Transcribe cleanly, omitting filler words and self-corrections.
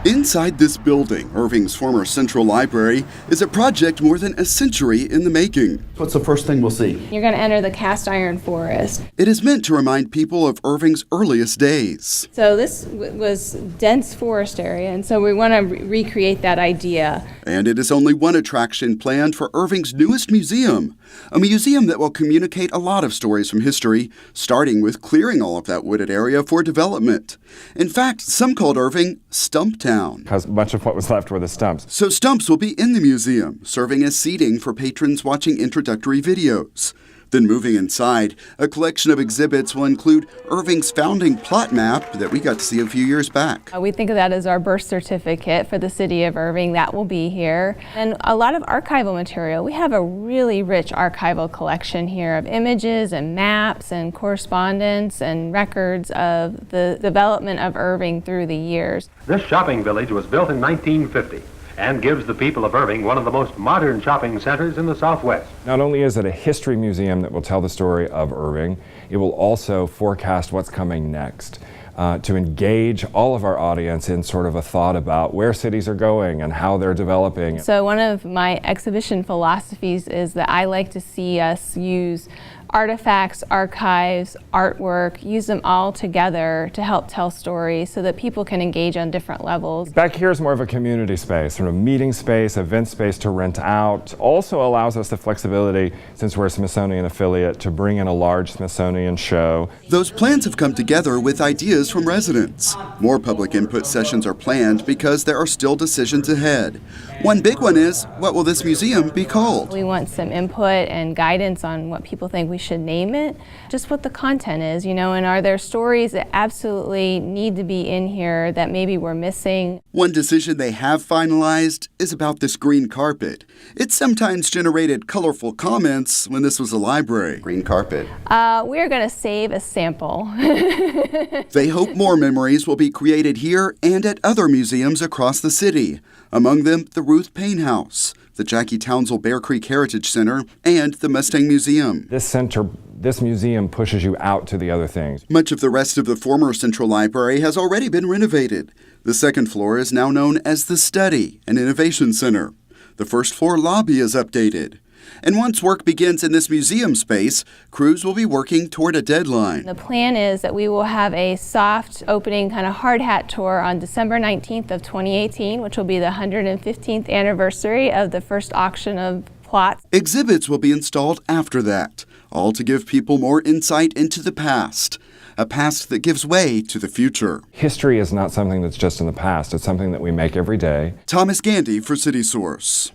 Inside this building, Irving's former Central Library, is a project more than a century in the making. What's the first thing we'll see? You're going to enter the cast iron forest. It is meant to remind people of Irving's earliest days. So this was dense forest area, and so we want to recreate that idea. And it is only one attraction planned for Irving's newest museum, a museum that will communicate a lot of stories from history, starting with clearing all of that wooded area for development. In fact, some called Irving Stumptown. Because much of what was left were the stumps. So stumps will be in the museum, serving as seating for patrons watching introductory videos. Then moving inside, a collection of exhibits will include Irving's founding plot map that we got to see a few years back. We think of that as our birth certificate for the city of Irving. That will be here. And a lot of archival material. We have a really rich archival collection here of images and maps and correspondence and records of the development of Irving through the years. This shopping village was built in 1950. And gives the people of Irving one of the most modern shopping centers in the Southwest. Not only is it a history museum that will tell the story of Irving, it will also forecast what's coming next to engage all of our audience in sort of a thought about where cities are going and how they're developing. So one of my exhibition philosophies is that I like to see us use artifacts, archives, artwork, use them all together to help tell stories so that people can engage on different levels. Back here is more of a community space, sort of meeting space, event space to rent out. Also allows us the flexibility, since we're a Smithsonian affiliate, to bring in a large Smithsonian show. Those plans have come together with ideas from residents. More public input sessions are planned because there are still decisions ahead. One big one is, what will this museum be called? We want some input and guidance on what people think we should name it, just what the content is, and are there stories that absolutely need to be in here that maybe we're missing? One decision they have finalized is about this green carpet. It sometimes generated colorful comments when this was a library. Green carpet. We're going to save a sample. They hope more memories will be created here and at other museums across the city. Among them, the Ruth Payne House, the Jackie Townsend Bear Creek Heritage Center, and the Mustang Museum. This museum pushes you out to the other things. Much of the rest of the former Central Library has already been renovated. The second floor is now known as the Study and Innovation Center. The first floor lobby is updated. And once work begins in this museum space, crews will be working toward a deadline. The plan is that we will have a soft opening kind of hard hat tour on December 19th of 2018, which will be the 115th anniversary of the first auction of plots. Exhibits will be installed after that, all to give people more insight into the past. A past that gives way to the future. History is not something that's just in the past. It's something that we make every day. Thomas Gandy for CitySource.